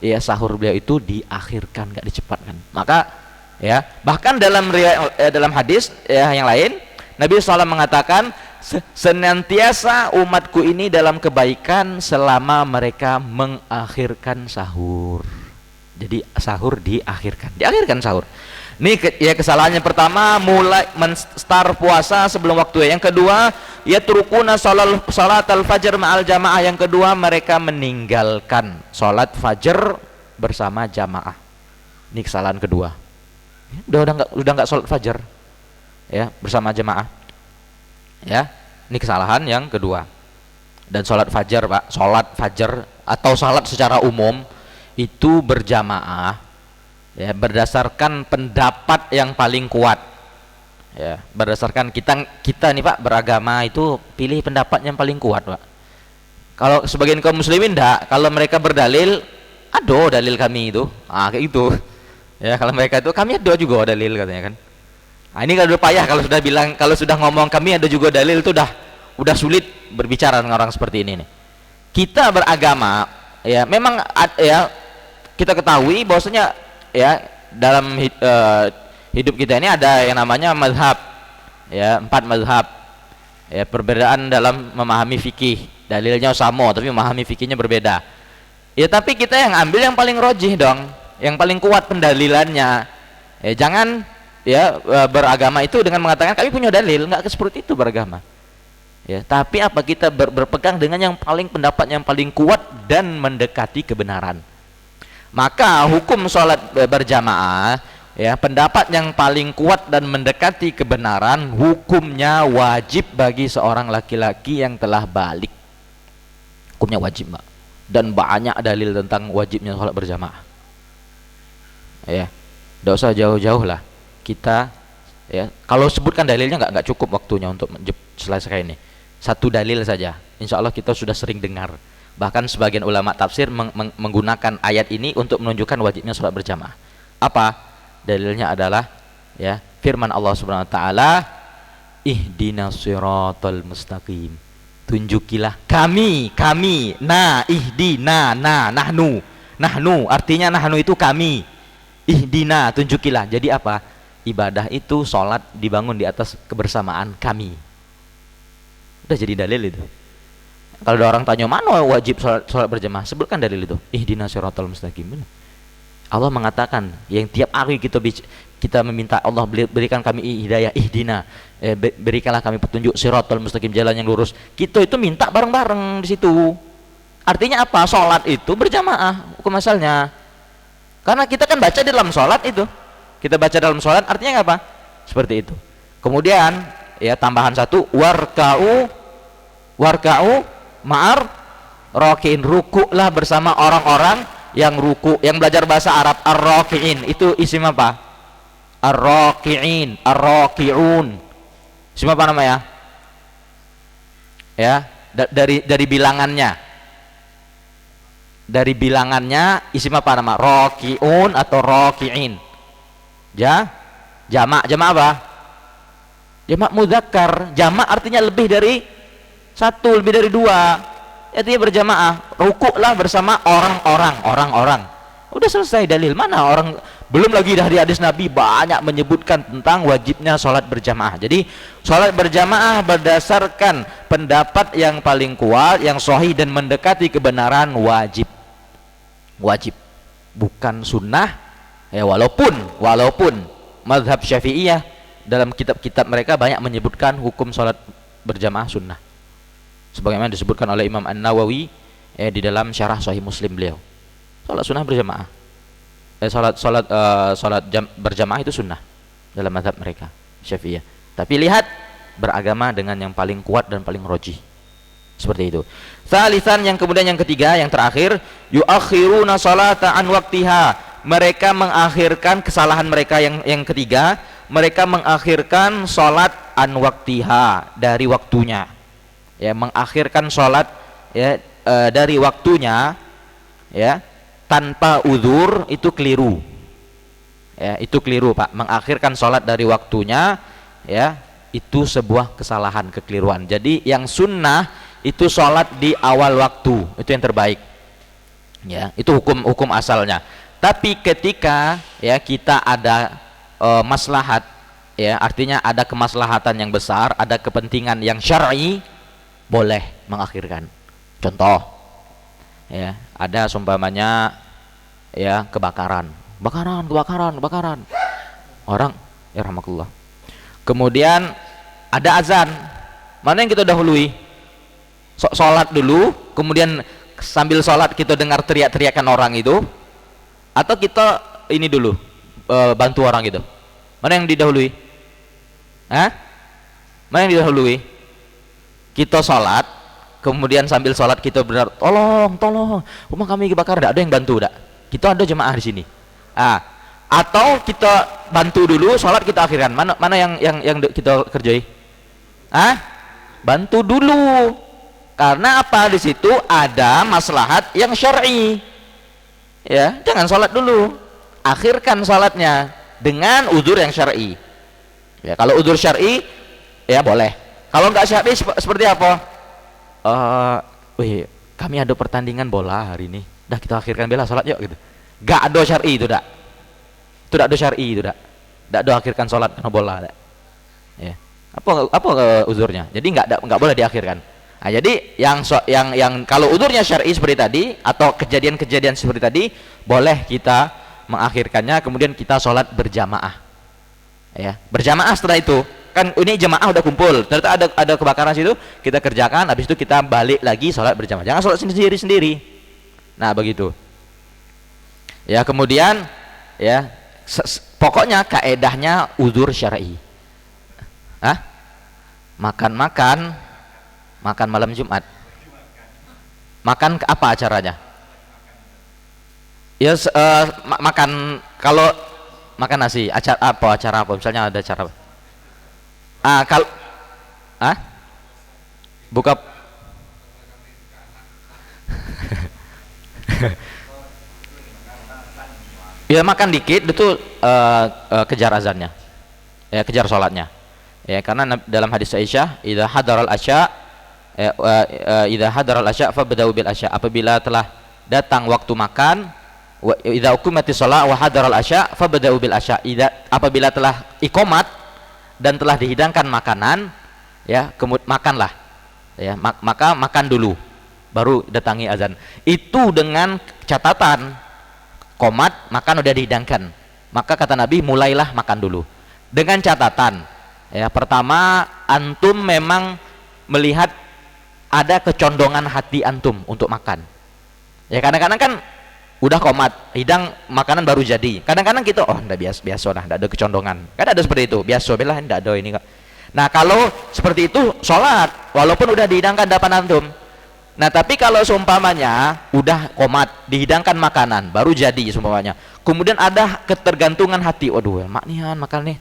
ya, sahur beliau itu diakhirkan, nggak dicepatkan. Maka ya, bahkan dalam hadis ya yang lain, Nabi SAW mengatakan senantiasa umatku ini dalam kebaikan selama mereka mengakhirkan sahur. Jadi sahur diakhirkan sahur. Ini ya kesalahannya pertama, mulai start puasa sebelum waktu. Yang kedua, yatrukuna salat al-fajr ma'al jamaah. Yang kedua, mereka meninggalkan salat fajar bersama jamaah. Ini kesalahan kedua. Udah enggak salat fajar, ya, bersama jamaah. Ya, ini kesalahan yang kedua. Dan salat fajar, Pak, salat fajar atau salat secara umum itu berjamaah ya berdasarkan pendapat yang paling kuat. Ya, berdasarkan kita nih Pak beragama itu pilih pendapat yang paling kuat Pak. Kalau sebagian kaum muslimin enggak, kalau mereka berdalil, aduh dalil kami itu, kayak gitu. Ya kalau mereka itu kami ada juga dalil katanya kan. Nah, ini kalau udah payah kalau sudah bilang, kalau sudah ngomong kami ada juga dalil itu udah sulit berbicara dengan orang seperti ini nih. Kita beragama ya memang ya kita ketahui bahwasanya ya dalam hidup kita ini ada yang namanya mazhab ya, 4 mazhab ya, perbedaan dalam memahami fikih, dalilnya sama tapi memahami fikihnya berbeda ya, tapi kita yang ambil yang paling rojih dong, yang paling kuat pendalilannya ya. Jangan ya beragama itu dengan mengatakan kami punya dalil, nggak seperti itu beragama ya, tapi apa kita berpegang dengan yang paling pendapat yang paling kuat dan mendekati kebenaran. Maka hukum sholat berjamaah ya, pendapat yang paling kuat dan mendekati kebenaran, hukumnya wajib bagi seorang laki-laki yang telah balik. Hukumnya wajib Mbak, dan banyak dalil tentang wajibnya sholat berjamaah ya, tidak usah jauh-jauh lah kita ya, kalau sebutkan dalilnya nggak cukup waktunya untuk selesai ini. Satu dalil saja insya Allah kita sudah sering dengar, bahkan sebagian ulama tafsir menggunakan ayat ini untuk menunjukkan wajibnya sholat berjamaah. Apa dalilnya? Adalah ya firman Allah Subhanahu wa taala, ihdinas siratal mustaqim, tunjukilah kami, ihdina, nahnu artinya nahnu itu kami, ihdina tunjukilah. Jadi apa? Ibadah itu sholat dibangun di atas kebersamaan kami. Udah jadi dalil itu. Kalau ada orang tanya mana wajib sholat berjamaah, sebutkan dalil itu, ihdinas siratal mustaqim. Allah mengatakan yang tiap hari kita meminta Allah berikan kami hidayah, ihdina, berikanlah kami petunjuk siratal mustaqim, jalan yang lurus. Kita itu minta bareng-bareng di situ. Artinya apa? Sholat itu berjamaah hukum asalnya. Karena kita kan baca di dalam sholat itu, kita baca dalam sholat artinya apa? Seperti itu. Kemudian ya tambahan satu, warka'u ma'ar raki'in, rukuklah bersama orang-orang yang ruku. Yang belajar bahasa Arab, ar-raki'in itu isim apa? Ar-raki'in, ar-raki'un isim apa namanya ya? Dari bilangannya isim apa nama? Raki'un atau raki'in ya? Jamak apa? Jamak mudzakkar. Jamak artinya lebih dari satu, lebih dari dua, artinya berjamaah. Rukuklah bersama orang-orang. Udah selesai dalil. Mana orang, belum lagi dari hadis Nabi banyak menyebutkan tentang wajibnya sholat berjamaah. Jadi sholat berjamaah berdasarkan pendapat yang paling kuat, yang sahih dan mendekati kebenaran, wajib, bukan sunnah ya. Walaupun mazhab Syafi'iyah dalam kitab-kitab mereka banyak menyebutkan hukum sholat berjamaah sunnah, sebagaimana disebutkan oleh Imam An-Nawawi di dalam syarah Sahih Muslim beliau. Sholat sunnah berjamaah, sholat berjamaah itu sunnah dalam mazhab mereka Syafi'iyah. Tapi lihat beragama dengan yang paling kuat dan paling rojih, seperti itu. Salisan, yang kemudian yang ketiga, yang terakhir, yuakhiruna sholata an waktiha, mereka mengakhirkan kesalahan mereka. Yang ketiga, mereka mengakhirkan sholat an waktiha, dari waktunya ya, mengakhirkan sholat ya dari waktunya ya, tanpa uzur, itu keliru ya, itu keliru Pak. Mengakhirkan sholat dari waktunya ya, itu sebuah kesalahan, kekeliruan. Jadi yang sunnah itu sholat di awal waktu, itu yang terbaik ya, itu hukum asalnya. Tapi ketika ya kita ada maslahat ya, artinya ada kemaslahatan yang besar, ada kepentingan yang syar'i, boleh mengakhirkan. Contoh ya, ada seumpamanya ya kebakaran orang ya rahmatullah, kemudian ada azan, mana yang kita dahului? Sholat dulu, kemudian sambil sholat kita dengar teriak-teriakan orang itu, atau kita ini dulu bantu orang gitu? Mana yang didahului? Mana yang didahului? Kita sholat, kemudian sambil sholat kita benar, tolong rumah kami kebakar, tidak ada yang bantu, tidak, kita ada jemaah di sini. Atau kita bantu dulu, sholat kita akhirkan. Mana yang kita kerjai? Bantu dulu, karena apa? Di situ ada maslahat yang syar'i. Ya, jangan sholat dulu, akhirkan sholatnya dengan udzur yang syar'i. Ya, kalau udzur syar'i ya boleh. Kalau nggak syar'i seperti apa? Kami ada pertandingan bola hari ini, dah kita akhirkan bela sholat yuk gitu. Nggak ada syar'i itu, dak. Itu dak ada syar'i itu, dak. Nggak ada akhirkan sholat karena bola, dak. Ya. Apa uzurnya? Jadi nggak boleh diakhirkan. Nah, jadi yang kalau uzurnya syar'i seperti tadi atau kejadian-kejadian seperti tadi, boleh kita mengakhirkannya, kemudian kita sholat berjamaah. Ya, berjamaah setelah itu. Kan ini jamaah udah kumpul, ternyata ada kebakaran situ, kita kerjakan, habis itu kita balik lagi sholat berjamaah. Jangan sholat sendiri-sendiri. Nah, begitu. Ya, kemudian ya pokoknya kaedahnya uzur syar'i. Makan malam Jumat. Makan apa acaranya? Ya makan, kalau makan nasi, acara apa? Misalnya ada acara kalau buka ya makan dikit itu kejar azannya. Ya, kejar sholatnya. Ya, karena dalam hadis Aisyah, idza hadaral asya fabda'u bil asya. Apabila telah datang waktu makan, wa idza uqimatis shalah wa hadaral asya fabda'u bil asya. Apabila telah iqamat dan telah dihidangkan makanan, ya, kemudian makanlah. Ya, maka makan dulu baru datangi azan. Itu dengan catatan qomat, makan udah dihidangkan. Maka kata Nabi, mulailah makan dulu. Dengan catatan, ya, pertama, antum memang melihat ada kecondongan hati antum untuk makan. Ya, kadang-kadang kan udah qomat, hidang makanan baru jadi. Kadang-kadang kita enggak biasa dah, enggak ada kecondongan. Kan ada seperti itu, biasa belah enggak ada ini kok. Nah, kalau seperti itu sholat walaupun udah dihidangkan depan antum. Nah, tapi kalau seumpamanya udah qomat, dihidangkan makanan baru jadi seumpamanya, kemudian ada ketergantungan hati, waduh maknian makan nih,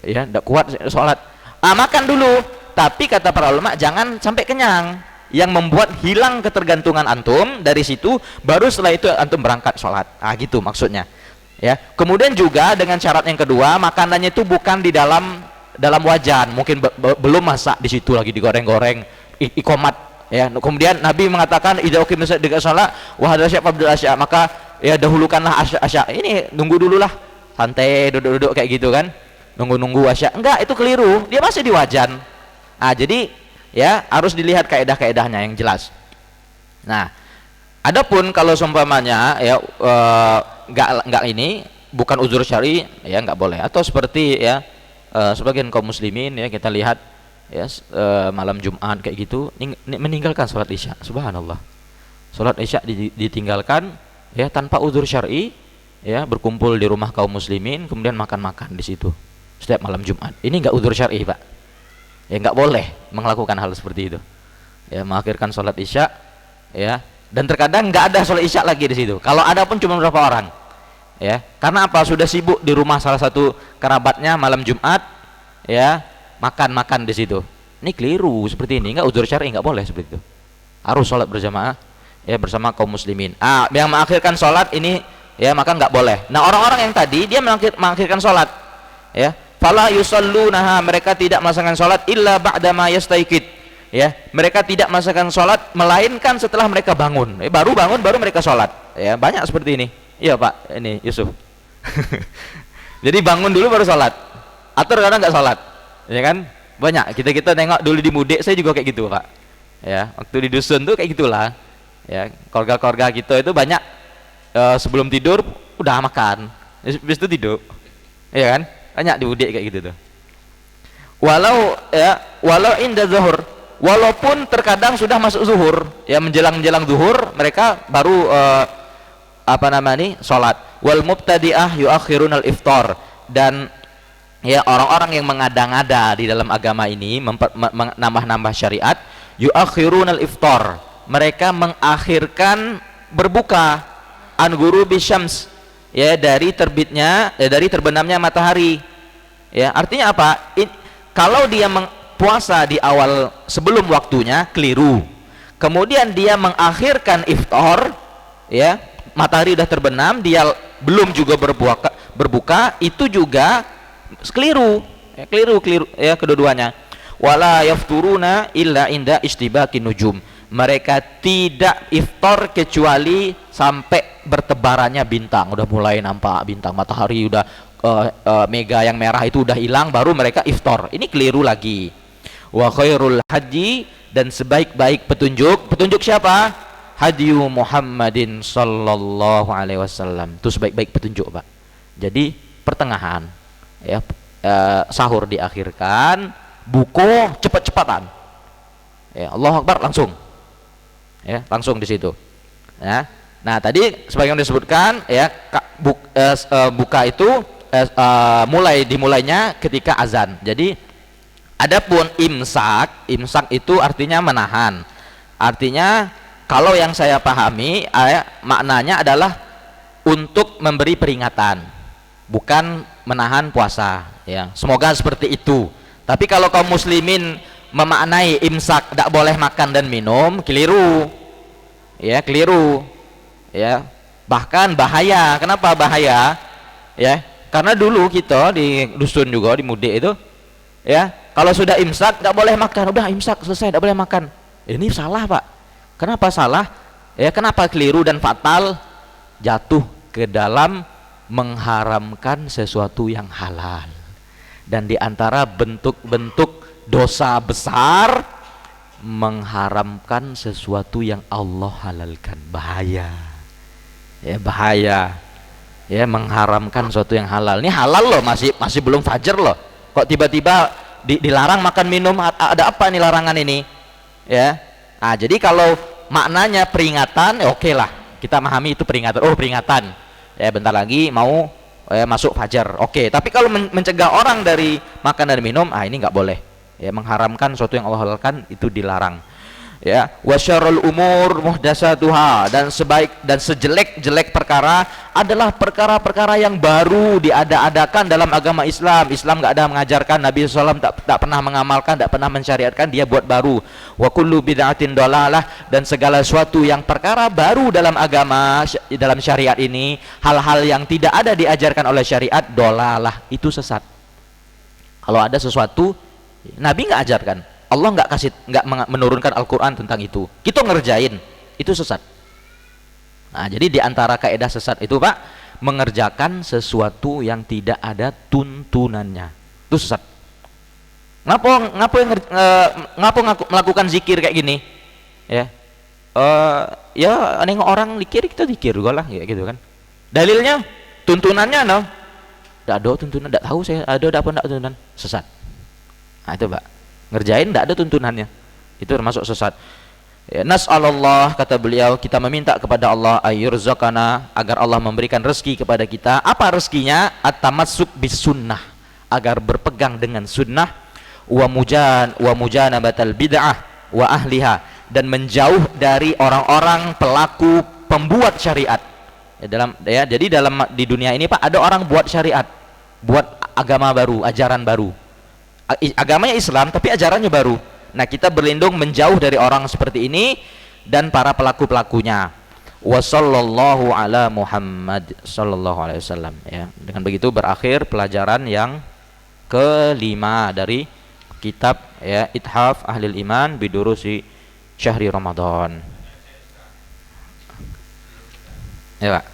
ya enggak kuat sholat, makan dulu. Tapi kata para ulama, jangan sampai kenyang, yang membuat hilang ketergantungan antum. Dari situ baru setelah itu antum berangkat sholat. Gitu maksudnya, ya. Kemudian juga dengan syarat yang kedua, makanannya itu bukan di dalam wajan, mungkin belum masak, di situ lagi digoreng-goreng, iqamat, ya. Kemudian Nabi mengatakan, idza uqimatis shalah wa hadza asya fabdul asya, maka ya dahulukanlah asya. Ini nunggu dululah, santai, duduk-duduk kayak gitu kan, nunggu asya. Enggak, itu keliru, dia masih di wajan. Jadi ya harus dilihat kaedah-kaedahnya yang jelas. Nah, adapun kalau seumpamanya ya enggak ini bukan uzur syar'i, ya enggak boleh. Atau seperti ya sebagian kaum muslimin, ya, kita lihat ya malam Jumat kayak gitu meninggalkan sholat isya. Subhanallah, sholat isya ditinggalkan, ya, tanpa uzur syar'i, ya, berkumpul di rumah kaum muslimin kemudian makan-makan di situ setiap malam Jumat. Ini enggak uzur syar'i, Pak. Ya, nggak boleh melakukan hal seperti itu. Ya, mengakhirkan sholat isya, ya, dan terkadang nggak ada sholat isya lagi di situ. Kalau ada pun cuma beberapa orang, ya, karena apa? Sudah sibuk di rumah salah satu kerabatnya malam Jumat, ya, makan di situ. Ini keliru seperti ini, nggak uzur syar'i, nggak boleh seperti itu. Harus sholat berjamaah, ya, bersama kaum muslimin. Yang mengakhirkan sholat ini, ya, maka nggak boleh. Nah, orang-orang yang tadi dia mengakhirkan sholat, ya, fala yusallunaha, mereka tidak melaksanakan sholat illa ba'da ma yastaiqid, ya, mereka tidak melaksanakan sholat melainkan setelah mereka bangun. Baru bangun baru mereka sholat, ya, banyak seperti ini. Iya, Pak, ini Yusuf. Jadi bangun dulu baru sholat, atau kadang nggak sholat, ya kan, banyak. Kita nengok dulu di Mudik, saya juga kayak gitu, Pak, ya, waktu di dusun tuh kayak gitulah, ya, keluarga kita itu banyak sebelum tidur udah makan, habis itu tidur, ya kan, banyak di Mudik kayak gitu tuh. Walau inda zuhur, walaupun terkadang sudah masuk zuhur, ya, menjelang zuhur mereka baru sholat. Wal mubtadi'ah yuakhirunal iftar, dan ya orang-orang yang mengada-ngada di dalam agama ini, menambah-nambah syariat, yuakhirunal iftar, mereka mengakhirkan berbuka, an ghurubi syams, ya, dari terbitnya, dari terbenamnya matahari. Ya, artinya apa? Kalau dia puasa di awal sebelum waktunya, keliru. Kemudian dia mengakhirkan iftar, ya, matahari udah terbenam, dia belum juga berbuka, itu juga keliru. Ya, keliru ya, kedua-duanya. Wala yafturuna illa inda istibakin nujum, mereka tidak iftar kecuali sampai bertebarannya bintang, udah mulai nampak bintang matahari, udah mega yang merah itu udah hilang, baru mereka iftar. Ini keliru lagi. Wa khairul haji, dan sebaik-baik petunjuk siapa? Hadiyu Muhammadin sallallahu alaihi wasallam. Itu sebaik-baik petunjuk, Pak. Jadi pertengahan, ya, sahur diakhirkan, buku cepat-cepatan, ya, Allahu Akbar langsung, ya, langsung di situ, ya. Nah, tadi sebagaimana disebutkan, ya, buka itu dimulainya ketika azan. Jadi adapun imsak itu artinya menahan. Artinya kalau yang saya pahami, maknanya adalah untuk memberi peringatan, bukan menahan puasa, ya. Semoga seperti itu. Tapi kalau kaum muslimin memaknai imsak tidak boleh makan dan minum, keliru. Ya, keliru. Ya. Bahkan bahaya. Kenapa bahaya? Ya, karena dulu kita di dusun juga, di Mudik itu, ya, kalau sudah imsak tidak boleh makan, udah imsak selesai tidak boleh makan. Ini salah, Pak. Kenapa salah? Ya, kenapa keliru dan fatal? Jatuh ke dalam mengharamkan sesuatu yang halal. Dan diantara bentuk-bentuk dosa besar, mengharamkan sesuatu yang Allah halalkan. Bahaya, ya, bahaya, ya, mengharamkan sesuatu yang halal. Ini halal loh, masih belum fajar loh, kok tiba-tiba dilarang makan minum. Ada apa nih larangan ini, ya? Nah, jadi kalau maknanya peringatan, ya oke lah, kita memahami itu peringatan. Oh, peringatan, ya, bentar lagi mau masuk fajar, oke. Tapi kalau mencegah orang dari makan dan minum, ini nggak boleh, ya, mengharamkan sesuatu yang Allah halalkan, itu dilarang, ya. Wasyarul umur muhdasatuha, dan sejelek-jelek perkara adalah perkara-perkara yang baru diada-adakan dalam agama Islam. Islam nggak ada mengajarkan, Nabi SAW tak pernah mengamalkan, tak pernah mensyariatkan, dia buat baru. Wa kullu bid'atin dolalah, dan segala sesuatu yang perkara baru dalam agama, dalam syariat ini, hal-hal yang tidak ada diajarkan oleh syariat, dolalah, itu sesat. Kalau ada sesuatu Nabi nggak ajarkan, Allah nggak menurunkan Al-Quran tentang itu, kita ngerjain, itu sesat. Nah, jadi diantara kaidah sesat itu, Pak, mengerjakan sesuatu yang tidak ada tuntunannya, itu sesat. Ngapa melakukan zikir kayak gini, ya? Ya, nengok orang zikir, kita zikir juga lah, ya, gitu kan. Dalilnya, tuntunannya, no, tidak ada tuntunan, tidak tahu saya ada apa tidak tuntunan, sesat. Nah, itu, Pak, ngerjain tidak ada tuntunannya, itu termasuk sesat. Ya, nas'alallah, kata beliau, kita meminta kepada Allah ayyurzaqana, agar Allah memberikan rezeki kepada kita. Apa rezekinya? At-tamassuk bis sunnah, agar berpegang dengan sunnah, wa mujanabatal bid'ah wa ahliha, dan menjauh dari orang-orang pelaku pembuat syariat. Jadi di dunia ini, Pak, ada orang buat syariat, buat agama baru, ajaran baru. Agamanya Islam tapi ajarannya baru. Nah, kita berlindung menjauh dari orang seperti ini dan para pelaku-pelakunya. Wassallallahu ala Muhammad sallallahu alaihi wasallam, ya. Dengan begitu berakhir pelajaran yang kelima dari kitab, ya, Ithaf Ahlil Iman bidurusi Syahri Ramadan. Ya, Pak.